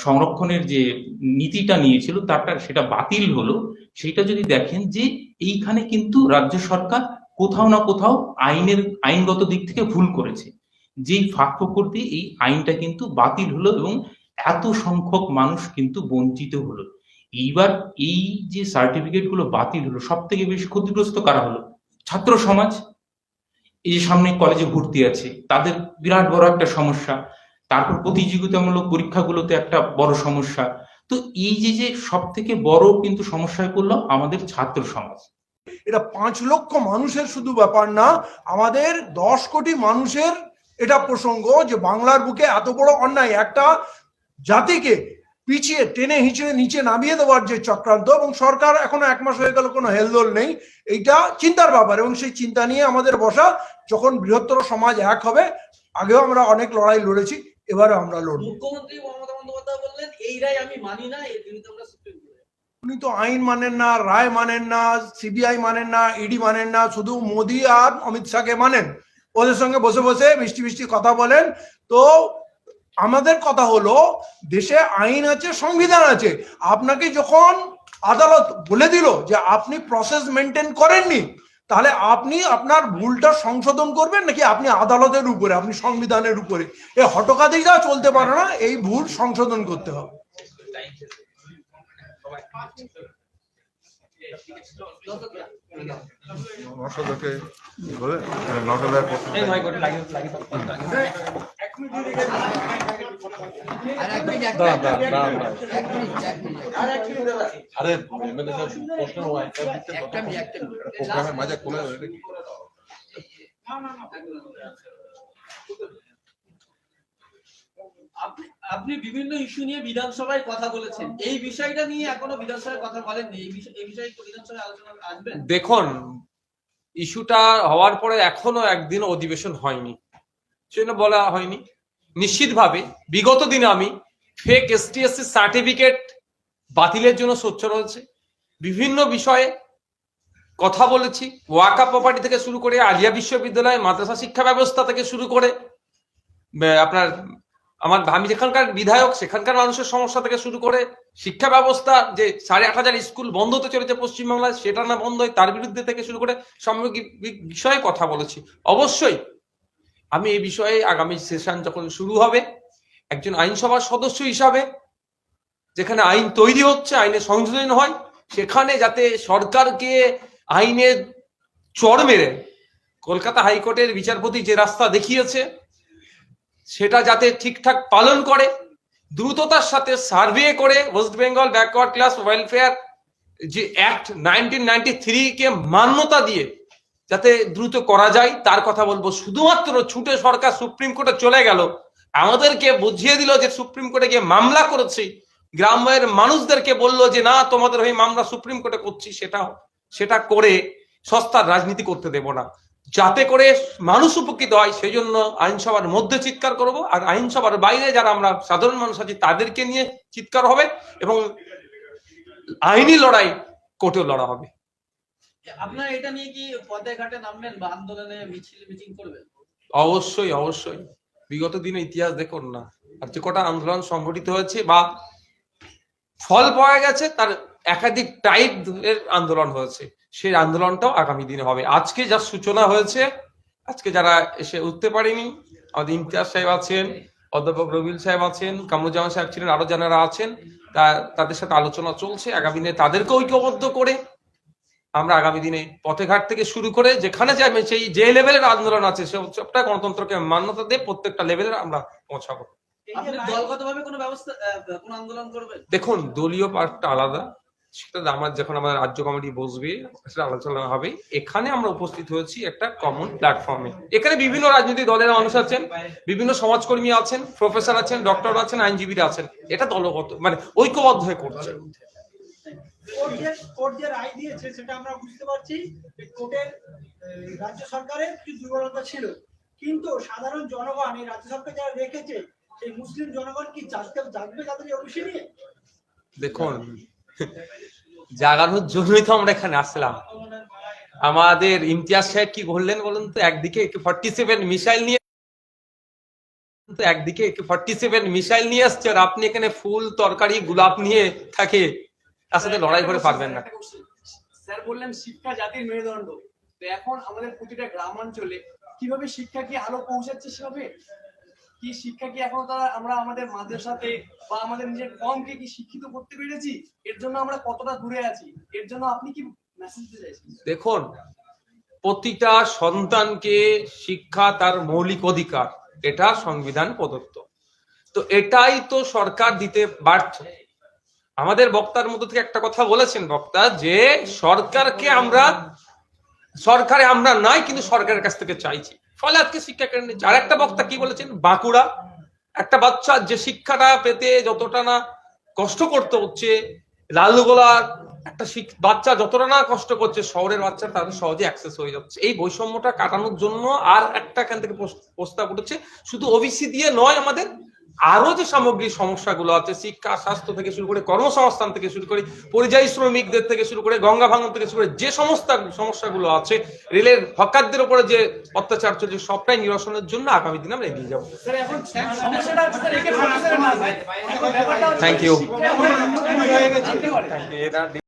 সংরক্ষণের যে নীতিটা নিয়েছিল সেটা বাতিল হলো, সেটা যদি দেখেন যে এইখানে কিন্তু রাজ্য সরকার কোথাও না কোথাও আইনগত দিক থেকে ভুল করেছে। যেই ফাঁক ফোকর দিয়ে এই আইনটা কিন্তু বাতিল হলো এবং এত সংখ্যক মানুষ কিন্তু বঞ্চিত হলো। এইবার এই যে সার্টিফিকেট গুলো বাতিল হলো, সব থেকে বেশি ক্ষতিগ্রস্ত কারা হলো? ছাত্র সমাজ। এই যে সামনে কলেজে ভর্তি আছে, তাদের বিরাট বড় একটা সমস্যা। তারপর প্রতিযোগিতামূলক পরীক্ষাগুলোতে একটা বড় সমস্যা। তো এই যে সব থেকে বড় কিন্তু সমস্যায় পড়লো আমাদের ছাত্র সমাজ। এটা 5 লক্ষ মানুষের শুধু ব্যাপার না, আমাদের 10 কোটি মানুষের এটা প্রসঙ্গ যে বাংলার বুকে এত বড় অন্যায়, একটা জাতিকে পিছিয়ে টেনে হিঁচড়ে নিচে নামিয়ে দেওয়ার যে চক্রান্ত, এবং সরকার এখনো 1 মাস হয়ে গেল কোনো হেলদোল নেই। এইটা চিন্তার ব্যাপার, এবং সেই চিন্তা নিয়ে আমাদের বসা। যখন বৃহত্তর সমাজ এক হবে, আগেও আমরা অনেক লড়াই লড়েছি, এবারে আমরা লড়ব। মুখ্যমন্ত্রী মমতা বন্দ্যোপাধ্যায় বললেন এই রায় আমি মানি না, এর বিরুদ্ধে আমরা সুপ্রিম কোর্টে। উনি তো আইন মানেন না, রায় মানেন না, সিবিআই মানেন না, ইডি মানেন না, শুধু মোদি আর অমিত শাহকে মানেন। ওদের সঙ্গে বসে বসে মিষ্টি মিষ্টি কথা বলেন। তো আমাদের কথা হলো, দেশে আইন আছে, সংবিধান আছে। আপনাকে যখন আদালত বলে দিল যে আপনি প্রসেস মেনটেন করেননি, তাহলে আপনি আপনার ভুলটা সংশোধন করবেন নাকি আপনি আদালতের উপরে, আপনি সংবিধানের উপরে? এই হটকাদিটা চলতে পারে না, এই ভুল সংশোধন করতে হবে। আপনি বিভিন্ন ইস্যু নিয়ে বিধানসভায় কথা বলেছেন, এই বিষয়টা নিয়ে এখনো বিধানসভায় কথা বলেননি, এই বিষয়ে বিধানসভায় আলোচনা আসবেন? দেখুন, ইস্যুটা হওয়ার পরে এখনো একদিন অধিবেশন হয়নি, সেজন্য বলা হয়নি। নিশ্চিতভাবে বিগত দিনে আমি ফেক এসটিএসসি সার্টিফিকেট বাতিলের জন্য সোচ্চার হয়েছে, বিভিন্ন বিষয়ে কথা বলেছি। ওয়াকা প্রপার্টি থেকে শুরু করে আলিয়া বিশ্ববিদ্যালয়, মাদ্রাসা শিক্ষা ব্যবস্থা থেকে শুরু করে আমি যেখানকার বিধায়ক সেখানকার মানুষের সমস্যা থেকে শুরু করে শিক্ষা ব্যবস্থা, যে 8,500 স্কুল বন্ধ হতে চলেছে পশ্চিমবাংলায়, সেটা না বন্ধ হয় তার বিরুদ্ধে থেকে শুরু করে সামগ্রিক বিষয়ে কথা বলেছি। অবশ্যই আমি এই বিষয়ে আগামী সেশন যখন শুরু হবে, একজন আইনসভার সদস্য হিসাবে যেখানে আইন তৈরি হচ্ছে, আইনের সংশোধন হয়, সেখানে যাতে সরকারকে আইনের চড় মেরে কলকাতা হাইকোর্টের বিচারপতি যে রাস্তা দেখিয়েছে সেটা যাতে ঠিকঠাক পালন করে, দ্রুততার সাথে সার্ভে করে West Bengal backward class welfare যে অ্যাক্ট 1993 কে মান্যতা দিয়ে যাতে দ্রুত করা যায় তার কথা বলবো। শুধুমাত্র ছুটে সরকার সুপ্রিম কোর্টে চলে গেল, আমাদেরকে বুঝিয়ে দিল যে সুপ্রিম কোর্টে গিয়ে মামলা করেছি, গ্রামের মানুষদেরকে বললো যে না তোমাদের হয়ে মামলা সুপ্রিম কোর্টে করছি, সেটা করে সস্তার রাজনীতি করতে দেব না। যাতে করে মানুষ উপকৃত হয় সেই জন্য আইনসভার মধ্যে চিৎকার করব, আর আইনসভার বাইরে যারা আমরা সাধারণ মানুষ আছি তাদেরকে নিয়ে চিৎকার হবে, এবং আইনি লড়াই কোর্টেও লড়া হবে। আপনারা এটা নিয়ে কি পথে ঘাটে নামবেন বা আন্দোলনে মিটিং করবেন? অবশ্যই অবশ্যই। বিগত দিনে ইতিহাস দেখুন না, আর যে কটা আন্দোলন সংগঠিত হয়েছে বা ফল পাওয়া গেছে তার একাধিক টাইপ এর আন্দোলন হয়েছে, সেই আন্দোলনটাও আগামী দিনে হবে। আজকে যা সূচনা হয়েছে, আজকে যারা এসে উঠতে পারেনি, আমাদের ইমতিয়াজ সাহেব আছেন, অধ্যাপক রবিউল সাহেব আছেন, কামরুজ্জামান সাহেব ছিলেন, আরো যারা আছেন, তাদের সাথে আলোচনা চলছে। আগামী দিনে তাদেরকে ঐক্যবদ্ধ করে আমরা আগামী দিনে পথেঘাট থেকে শুরু করে যেখানে যাবে সেই যে লেভেলের আন্দোলন আছে সবটা গণতন্ত্রকে মান্যতা দিয়ে প্রত্যেকটা লেভেলে আমরা পৌঁছাবো। দলগতভাবে কোনো ব্যবস্থা, কোনো আন্দোলন করবেন? দেখুন, দলীয় পার্টটা আলাদা, সেটা যখন আমাদের রাজ্য কমিটি বসবে সেটা আলোচনা হবে। এখানে আমরা উপস্থিত হয়েছি একটা কমন প্ল্যাটফর্মে। এখানে বিভিন্ন রাজনৈতিক দলের মানুষ আছেন, বিভিন্ন সমাজকর্মী আছেন, প্রফেসর আছেন, ডক্টর আছেন, আইনজীবীরা আছেন। এটা দলগত মানে ঐক্যবদ্ধ হয়ে করছে। কোর্ট যে রায় দিয়েছে সেটা আমরা বুঝতে পারছি, কোর্টের রাজ্য সরকারের কিছু দুর্বলতা ছিল, কিন্তু সাধারণ জনগণ এই রাজ্য সরকার যারা রেখেছে সেই মুসলিম জনগণ কি জাগবে তাদের এই অভিষেক নিয়ে? দেখুন, জাগানোর জন্যই তো আমরা এখানে আসলাম। আমাদের ইমতিয়াজ সাহেব কি বললেন বলুন তো? একদিকে 47 মিসাইল নিয়ে তো একদিকে AK-47 মিসাইল নিয়ে আসছে আর আপনি এখানে ফুল তরকারি গোলাপ নিয়ে থাকে তার সাথে লড়াই করে পারবেন না। স্যার বললেন শিক্ষা জাতির মেরুদণ্ড, তো এখন আমাদের প্রতিটা গ্রামাঞ্চলে কিভাবে শিক্ষা কি আলো পৌঁছাচ্ছে, সেভাবে কি শিক্ষা কি এখন তারা আমরা আমাদের মাদ্রাসাতে বা আমাদের নিজের কমকে কি শিক্ষিত করতে পেরেছি? এর জন্য আমরা কতটা দূরে আছি, এর জন্য আপনি কি মেসেজ দিতে চাইছেন? দেখুন, প্রতিটা সন্তানকে শিক্ষা তার মৌলিক অধিকার, এটা সংবিধান প্রদত্ত। তো এটাই তো সরকার দিতে ব্যর্থ। আমাদের বক্তার মধ্যে থেকে একটা কথা বলেছেন বক্তা, যে সরকারে আমরা নাই, কিন্তু সরকারের কাছ থেকে চাইছি, ফলে আজকে শিক্ষা কেন্দ্রে। আর একটা বক্তা কি বলেছেন, বাঁকুড়া একটা বাচ্চা যে শিক্ষাটা পেতে যতটা না কষ্ট করতে হচ্ছে, লালগোলার একটা বাচ্চা যতটা না কষ্ট করছে, শহরের বাচ্চা তাদের সহজে অ্যাক্সেস হয়ে যাচ্ছে। এই বৈষম্যটা কাটানোর জন্য আর একটা এখান থেকে প্রস্তাব উঠেছে, শুধু ওবিসি দিয়ে নয়, আমাদের আরো যে সামগ্রিক সমস্যাগুলো আছে, শিক্ষা, স্বাস্থ্য থেকে শুরু করে, কর্মসংস্থান থেকে শুরু করে, পরিযায়ী শ্রমিকদের থেকে শুরু করে, গঙ্গা ভাঙন থেকে শুরু করে, যে সমস্ত সমস্যাগুলো আছে, রেলের হকারদের উপরে যে অত্যাচার চলছে, সবটাই নিরসনের জন্য আগামী দিনে আমরা এগিয়ে যাবো। স্যার এখন সমস্যাটা হচ্ছে স্যার AK-47 না, এখন ব্যাপারটা হচ্ছে থ্যাংক ইউ। শিক্ষা এখন হয়ে গেছে।